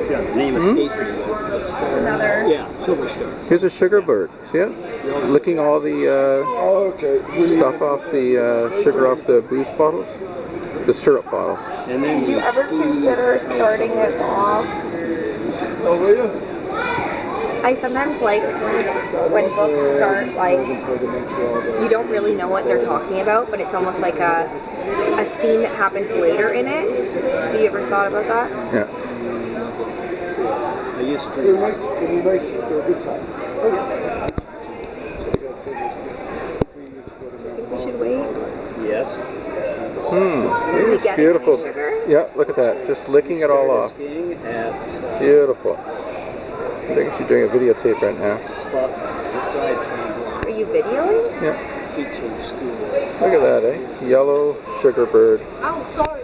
Yeah, the name escapes me. Another. Yeah, silver star. Here's a sugar bird. See it? Licking all the stuff off the sugar off the booze bottles, the syrup bottles. And then Did you ever consider starting it off? Oh, will you? I sometimes like when books start, like, you don't really know what they're talking about, but it's almost like a scene that happens later in it. Have you ever thought about that? Yeah. I used to. They're nice, they're good size. think we should wait. Yes. Did we get Beautiful. it to sugar? Yeah, look at that. Just licking it all off. At Beautiful. I think she's doing a videotape right now. spot beside Are you videoing? Yeah. teaching school. Look at that, eh? Yellow sugar bird. Oh, sorry.